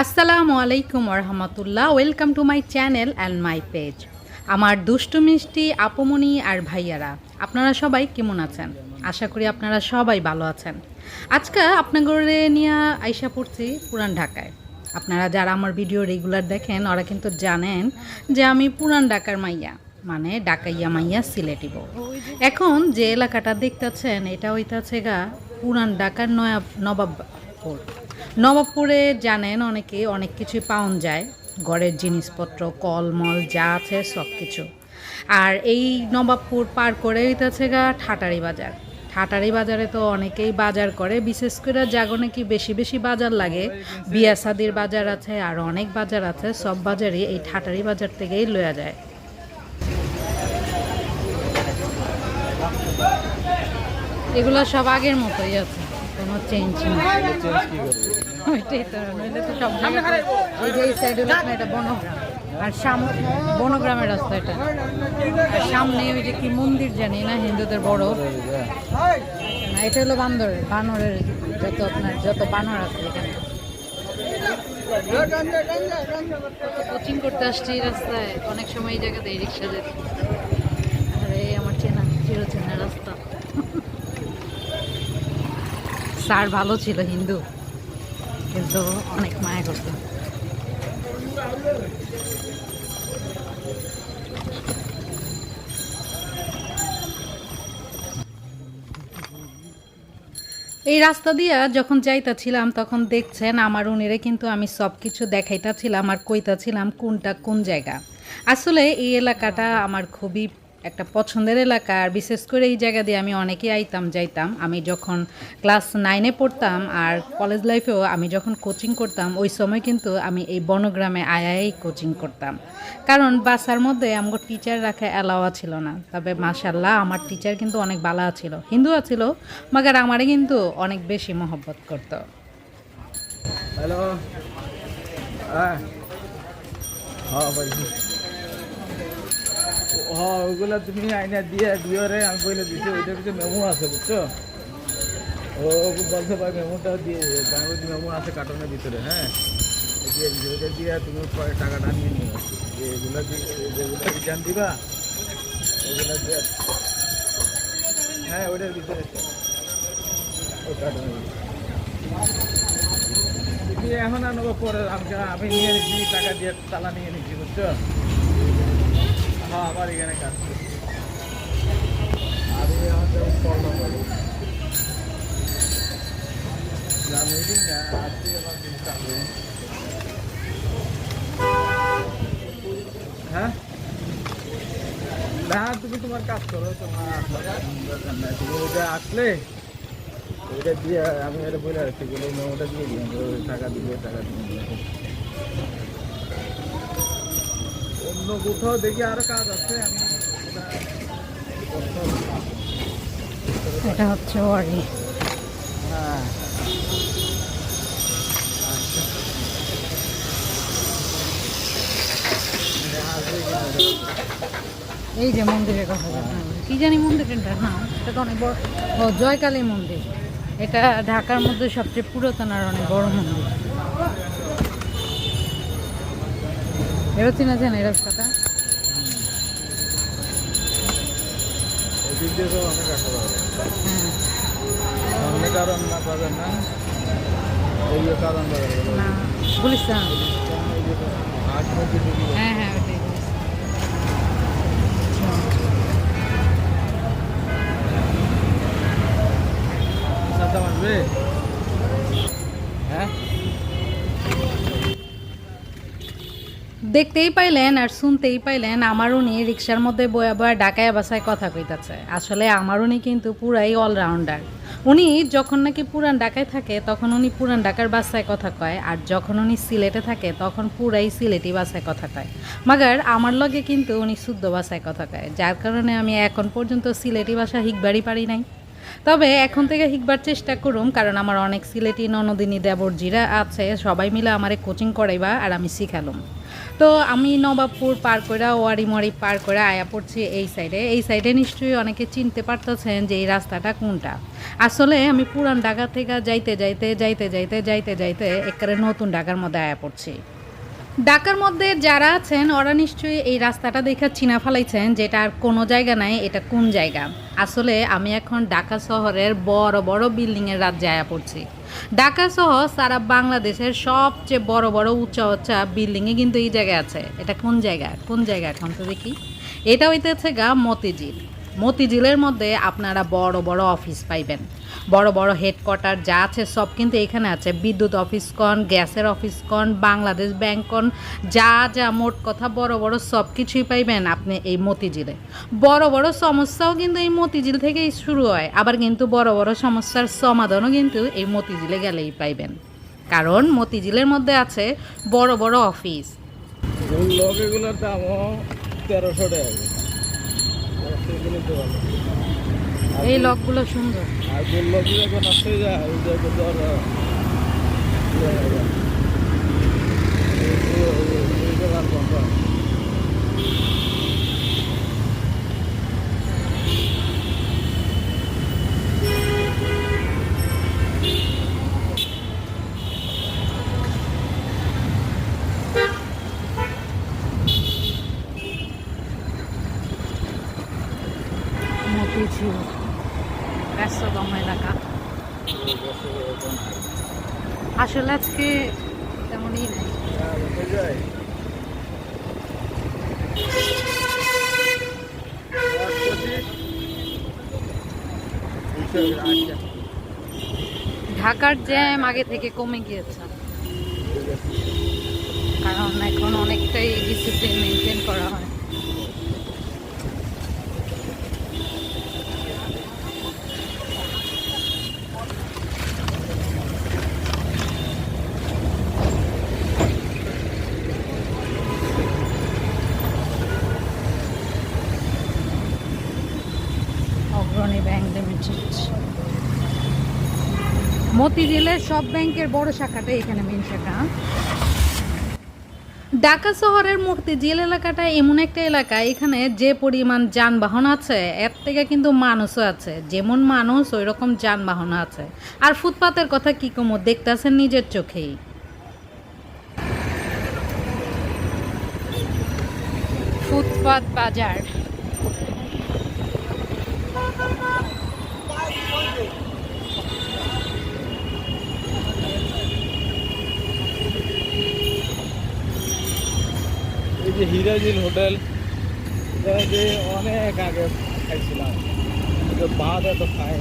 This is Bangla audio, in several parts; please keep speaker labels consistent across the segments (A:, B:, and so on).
A: আসসালামু আলাইকুম রহমতুল্লাহ। Welcome to my channel and my page. আমার দুষ্টু মিষ্টি আপুমনি আর ভাইয়ারা, আপনারা সবাই কেমন আছেন? আশা করি আপনারা সবাই ভালো আছেন। আজকে আপনাদের নিয়ে আইসা পড়ছি পুরান ঢাকায়। আপনারা যারা আমার ভিডিও রেগুলার দেখেন ওরা কিন্তু জানেন যে আমি পুরান ঢাকার মাইয়া, মানে ডাকাইয়া মাইয়া সিলেটি বউ। এখন যে এলাকাটা দেখতেছেন এটা হইতাছে গা পুরান ঢাকার নবাবপুর। নবাবপুরে জানেন অনেকে অনেক কিছুই পাওয়া যায়, ঘরের জিনিসপত্র কলমল যা আছে সব কিছু। আর এই নবাবপুর পার করে হইতাছে গা ঠাটারি বাজার। ঠাটারি বাজারে তো অনেকেই বাজার করে, বিশেষ করে যাগো নাকি বেশি বেশি বাজার লাগে, বিয়া শাদির বাজার আছে আর অনেক বাজার আছে, সব বাজারই এই ঠাটারি বাজার থেকেই লয়া যায়। এগুলো সব আগের মতোই আছে, কোনো চেঞ্জ নেই। ওইটাই তো, নইলে তো সব জায়গায় এই যে এই সাইডে না, এটা বনগ্রাম আর বনগ্রামের রাস্তা এটা। আর সামনে ওই যে কি মন্দির জানি না, হিন্দুদের বড় না, এটা হলো বানরের যত বানর আছে এখানে। কোচিং করতে আসছি রাস্তায়, অনেক সময় এই জায়গাতে রিক্সা যেতে। আর এই আমার চিরচেনা রাস্তা। স্যার ভালো ছিল, হিন্দু, কিন্তু অনেক মায়া করত। এই রাস্তা দিয়া যখন যাইতাছিলাম তখন দেখছেন আমার উনিরে কিন্তু আমি সব কিছু দেখাইতাছিলাম আর কইতাছিলাম কোনটা কোন জায়গা। আসলে এই এলাকাটা আমার খুবই একটা পছন্দের এলাকা, আর বিশেষ করে এই জায়গা দিয়ে আমি অনেকেই আইতাম যাইতাম। আমি যখন ক্লাস 9-এ পড়তাম আর কলেজ লাইফেও আমি যখন কোচিং করতাম, ওই সময় কিন্তু আমি এই বনগ্রামে আয়াই কোচিং করতাম, কারণ বাসার মধ্যে আমার টিচার রাখা অ্যালাওয়া ছিল না। তবে মাশাল্লাহ আমার টিচার কিন্তু অনেক ভালো ছিল, হিন্দু ছিল, মাগার আমারে কিন্তু অনেক বেশি মহব্বত করতো।
B: হ্যালো, হ্যাঁ ওগুলা তুমি আইনা দিয়ে দিও রে, আমি বলে দিচ্ছি ওইটার ভিতরে মেমো আছে, বুঝছো? ও বলতে পারে মেমোটাও দিয়ে দেবে, মেমো আছে কার্টনের ভিতরে। হ্যাঁ, দিয়ে দিচ্ছি, ওইটা দিয়ে তুমি পরে টাকাটা নিয়ে নিও। যেগুলো যেগুলো রিটার্ন দিবা ওগুলো দিয়ে, হ্যাঁ ওইটার ভিতরে ওই কার্টনের ভিতরে। এখন আর নেবো পরে, আমি নিয়ে নিচ্ছি, টাকা দিয়ে তালা নিয়ে নিচ্ছি, বুঝছো? হ্যাঁ, আমার এখানে কাজ করছি। আমি আমাদের কল নম্বর মিটিং না, আজকে আমার জিনিস আসবে। হ্যাঁ না, তুমি তোমার কাজ করো, তোমার তুমি ওইটা আসলে ওইটা দিয়ে আমি এটা বলে রাখছি, বলে ওটা দিয়ে দিই, টাকা দিবে, টাকা দিয়ে অন্য কোথাও দেখি আরো কাজ আছে। আমি
A: এটা হচ্ছে ওয়ারি।
B: হ্যাঁ,
A: এই যে মন্দিরের কথা বললাম, কি জানি মন্দিরটার নাম, এটা তো অনেক বড়। ও, জয়কালী মন্দির। এটা ঢাকার মধ্যে সবচেয়ে পুরাতন আর অনেক বড় মন্দির। এরা চিনেছেন এই রাস্তাটা?
B: হ্যাঁ, কারণ না পাবেন না, এই কারণ
A: না, গুলিস্তান। হ্যাঁ হ্যাঁ, ওটাই
B: আসবে। হ্যাঁ,
A: দেখতেই পাইলেন আর শুনতেই পাইলেন আমার উনি রিক্সার মধ্যে বয়া বয়া ডাকায় বাসায় কথা কইতাছে। আসলে আমার উনি কিন্তু পুরাই অলরাউন্ডার। উনি যখন নাকি পুরান ঢাকায় থাকে তখন উনি পুরান ঢাকার বাসায় কথা কয়, আর যখন উনি সিলেটে থাকে তখন পুরাই সিলেটি বাসায় কথা কয়। মাগার আমার লগে কিন্তু উনি শুদ্ধ বাসায় কথা কয়, যার কারণে আমি এখন পর্যন্ত সিলেটি ভাষা শিখবারই পারি নাই। তবে এখন থেকে শিখবার চেষ্টা করুম, কারণ আমার অনেক সিলেটি ননদিনী দেবরজিরা আছে, সবাই মিলে আমারে কোচিং করাইবা আর আমি শিখালুম। তো আমি নবাবপুর পার করে ওয়ারিমরি পার করে আয়া পড়ছি এই সাইডে নিশ্চয়ই অনেকে চিনতে পারতেছেন যে এই রাস্তাটা কোনটা। আসলে আমি পুরান ঢাকা থেকে যাইতে একেবারে নতুন ঢাকার মধ্যে আয়া পড়ছি। ঢাকার মধ্যে যারা আছেন ওরা নিশ্চয়ই এই রাস্তাটা দেখে চিনা ফেলাইছেন যে এটা আর কোনো জায়গা নাই, এটা কোন জায়গা। আসলে আমি এখন ঢাকা শহরের বড় বড় বিল্ডিংয়ের রাজ্যে আয়া পড়ছি। ঢাকা সহ সারা বাংলাদেশের সবচেয়ে বড় বড় উঁচা বিল্ডিংয়ে কিন্তু এই জায়গায় আছে। এটা কোন জায়গা এখন তো দেখি। এটা হইতেছে গা মতিঝিলের মধ্যে আপনারা বড় বড় অফিস পাইবেন, বড় বড় হেডকোয়ার্টার যা আছে সব কিন্তু এখানে আছে। বিদ্যুৎ অফিস কন, গ্যাসের অফিস কন, বাংলাদেশ ব্যাংক কন, যা মোট কথা বড় বড় সব কিছুই পাইবেন আপনি এই মতিঝিলে। বড় বড় সমস্যাও কিন্তু এই মতিঝিল থেকেই শুরু হয়, আবার কিন্তু বড় বড় সমস্যার সমাধানও কিন্তু এই মতিঝিলে গেলেই পাইবেন, কারণ মতিঝিলের মধ্যে আছে বড় বড় অফিস।
B: এগুলোর দামও 1300 টাকা।
A: এই লকগুলো সুন্দর।
B: আর গোল্লক যখন আসতে যায় ওই জায়গা তো আর
A: মতিঝিল ব্যস্ততম এলাকা। আসলে আজকে তেমনই নাই। ঢাকার জ্যাম আগে থেকে কমে গিয়েছে, কারণ এখন অনেকটাই ডিসিপ্লিন মেনটেন করা হয়। অগ্রণী ব্যাংক লিমিটেড। মতিঝিলের সব ব্যাংকের বড় শাখাটা এখানে মেন শাখা। ঢাকা শহরের মতিঝিল এলাকাটা এমন একটা এলাকা, এখানে যে পরিমাণ যানবাহন আছে এর থেকে কিন্তু মানুষও আছে। যেমন মানুষ ওই রকম যানবাহন আছে। আর ফুটপাতের কথা কি কমো, দেখতেছেন নিজের চোখেই। ফুটপাত বাজার।
B: এই যে হিরাজিল হোটেল, এটা যে অনেক আগে খাইছিলাম, বাঁধ এত খাই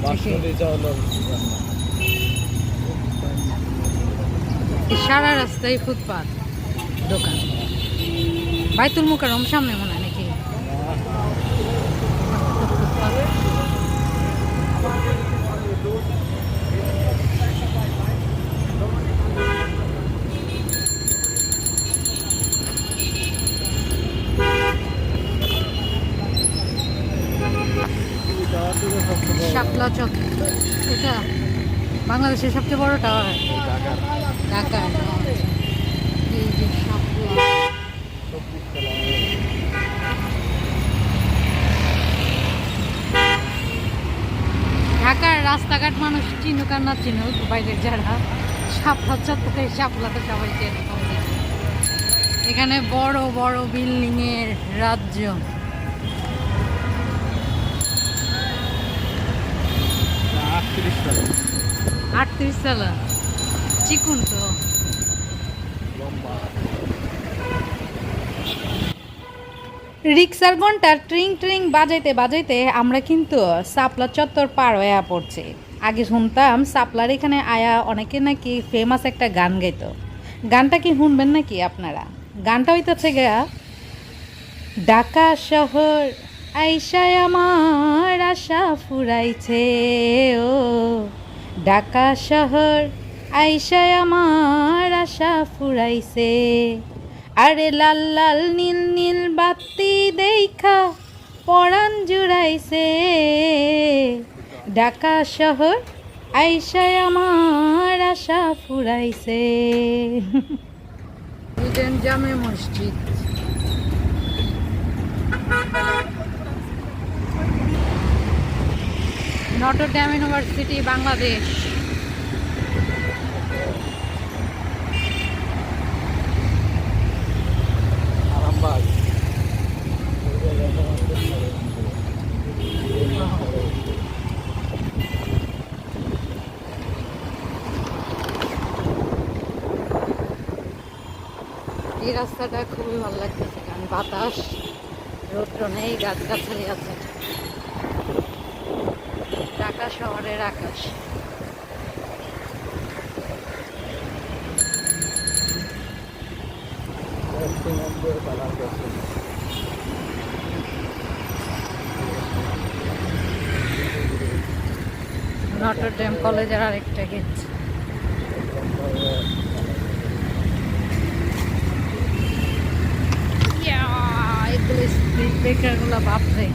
B: বাসমতি চাউল।
A: সারা রাস্তায় ফুটপাত দোকান। বাইতুল মুকাররম সামনে মনে হয় নাকি? শাপলা চক, এটা বাংলাদেশের সবচেয়ে বড় টাওয়ার ঢাকার। এই যে শাপলা, ঢাকার রাস্তাঘাট মানুষ চিনুক আর না চিনুক, বাইরের যারা শাপলা চত্বরে শাপলা তো সবাই চেনে। এখানে বড় বড় বিল্ডিং এর রাজ্য। 38 সালে চিকুন তো। রিক্সার ঘন্টা ট্রিং ট্রিং বাজাইতে আমরা কিন্তু শাপলা চত্বর পার হয়ে পড়ছি। আগে শুনতাম শাপলার এখানে আয়া অনেকে নাকি ফেমাস একটা গান গাইতো। গানটা কি শুনবেন নাকি আপনারা? গানটা হইতেছে গা, ঢাকা শহর আইসায় আমার আশা ফুরাইছে, ও ঢাকা শহর আইসায় আমার আশা ফুরাইছে, আরে লাল লাল নীল নীল বাতি দেখা পরাণ জুড়াইছে, ঢাকা শহর আইসায় আমার আশা ফুরাইছে। প্রেসিডেন্ট জামে মসজিদ। Notre Dame university, Bangladesh.
B: Arambagh.
A: এই রাস্তাটা খুবই ভালো লাগতেছে, কারণ বাতাস, রৌদ্র নেই, গাছগাছালি আছে। ঢাকা শহরের আকাশ। নটর ডেম কলেজের আরেকটা গেট। এগুলো স্পিড ব্রেকার গুলো, বাপরে।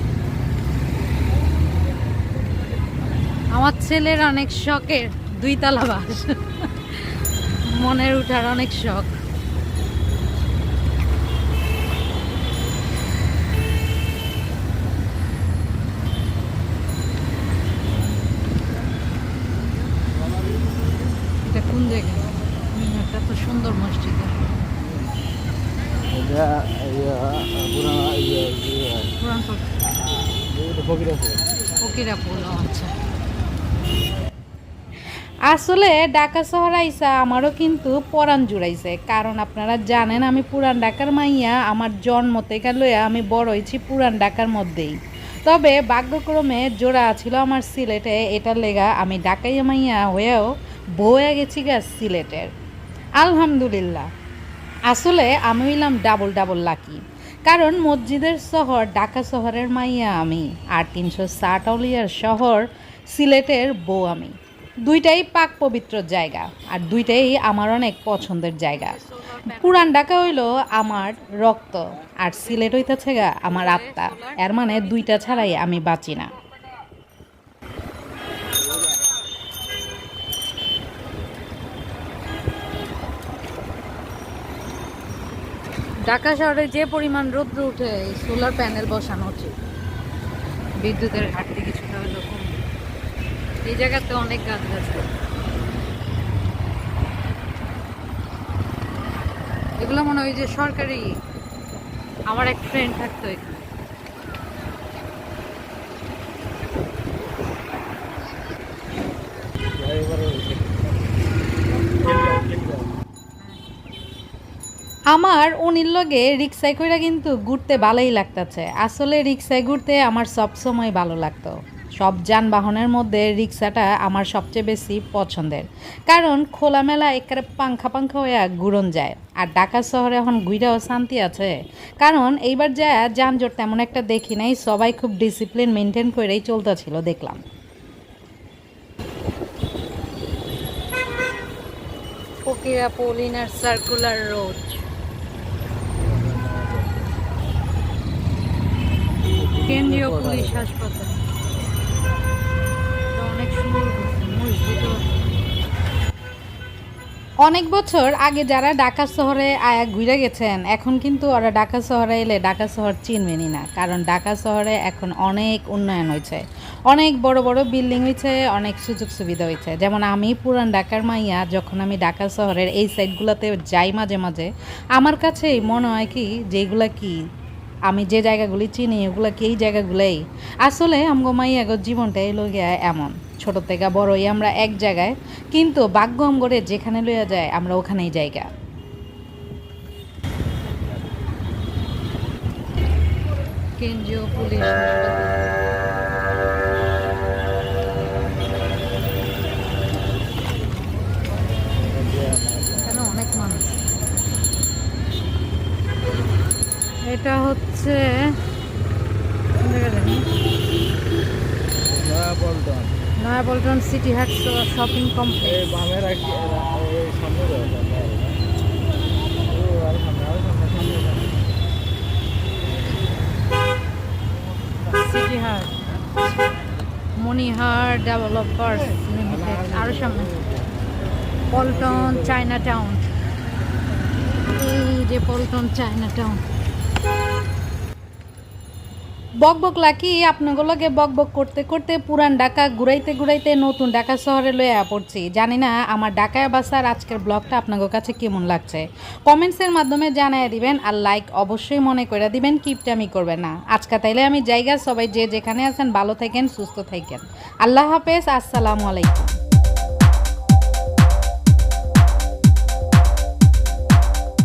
A: আমার ছেলের অনেক শখের 2 তলা বাস, মনের উঠার অনেক শখ। এটা কোন জায়গা? মিনারটা তো সুন্দর, মসজিদ। ফকিরাপুল, আচ্ছা। আসলে ঢাকা শহর আইসা আমারও কিন্তু পরাণ জুড়াইছে, কারণ আপনারা জানেন আমি পুরান ঢাকার মাইয়া। আমার জন্ম থেকে লইয়া আমি বড় হয়েছি পুরান ঢাকার মধ্যেই। তবে ভাগ্যক্রমে জোড়া ছিল আমার সিলেটে, এটার লেগা আমি ঢাকাইয়া মাইয়া হয়েও বয়ে গেছি গা সিলেটের, আলহামদুলিল্লাহ। আসলে আমি হইলাম ডাবল ডাবল লাকি, কারণ মসজিদের শহর ঢাকা শহরের মাইয়া আমি, আর 360 আউলিয়ার শহর সিলেটের বউ আমি। দুইটাই পাক পবিত্র জায়গা, আর দুইটাই আমার অনেক পছন্দের জায়গা। পুরান ঢাকা হইল আমার রক্ত, আর সিলেট হইতেছে গা আমার আত্মা। এর মানে দুইটা ছাড়াই আমি বাঁচি না। ঢাকা শহরে যে পরিমাণ রৌদ্র উঠে, সোলার প্যানেল বসানো উচিত। বিদ্যুতের ঘাটতি কিছুটা হলো কম। এই জায়গাতে অনেক গাছ গাছ, এগুলো মনে হয় যে সরকারি। আমার এক ফ্রেন্ড থাকতো এখানে। আমার উনির লগে রিক্সায় কইরা কিন্তু ঘুরতে ভালোই লাগতেছে। আসলে রিক্সায় ঘুরতে আমার সবসময় ভালো লাগতো। সব যানবাহনের মধ্যে রিক্সাটা আমার সবচেয়ে বেশি পছন্দের, কারণ খোলামেলা একেবারে পাংখা পাংখা হয়ে ঘুরন যায়। আর ঢাকা শহরে এখন ঘুরেও শান্তি আছে, কারণ এইবার যা যানজট তেমন একটা দেখি নাই, সবাই খুব ডিসিপ্লিন মেনটেন করেই চলতেছিল দেখলাম। Fakirapool inner circular road. কেন্দ্রীয় পুলিশ হাসপাতাল, অনেক সুন্দর মসজিদ। অনেক বছর আগে যারা ঢাকা শহরে আয়া ঘুরে গেছেন, এখন কিন্তু ওরা ঢাকা শহরে এলে ঢাকা শহর চিনবেনই না, কারণ ঢাকা শহরে এখন অনেক উন্নয়ন হয়েছে, অনেক বড় বড় বিল্ডিং হয়েছে, অনেক সুযোগ সুবিধা হয়েছে। যেমন আমি পুরান ঢাকার মাইয়া, যখন আমি ঢাকা শহরের এই সাইডগুলোতে যাই মাঝে মাঝে, আমার কাছেই মনে হয় কি যেগুলা কি আমি যে জায়গাগুলি চিনি ওগুলো কি এই জায়গাগুলোই। আসলে আমগো মাইয়াগো জীবনটা এলো গিয়া এমন, ছোট থেকে বড়ই আমরা এক জায়গায়, কিন্তু ভাগ্য আমগরে যেখানে লইয়া যায় আমরা ওখানেই জায়গা। কেন্দ্রীয় পুলিশ হাসপাতাল, অনেক মানুষ। এটা হচ্ছে নয়াপল্টন সিটি হাট শপিং কমপ্লেক্স। সিটি হাট, মনিহার ডেভেলপার্স লিমিটেড, আরো সামনে পল্টন চায়না টাউন। এই যে পল্টন চায়না টাউন। বক বক লাকি আপনাগুলোকে বক বক করতে করতে পুরান ঢাকা ঘুরাইতে ঘুরাইতে নতুন ঢাকা শহরে লয়ে পড়ছি। জানি না আমার ঢাকায় বাসার আজকের ব্লগটা আপনাদের কাছে কেমন লাগছে, কমেন্টসের মাধ্যমে জানিয়ে দিবেন। আর লাইক অবশ্যই মনে করে দিবেন, কিপটামি করবেন না। আজকে তাইলে আমি জায়গা, সবাই যে যেখানে আছেন ভালো থাকেন, সুস্থ থাকেন। আল্লাহ হাফেজ, আসসালামু আলাইকুম।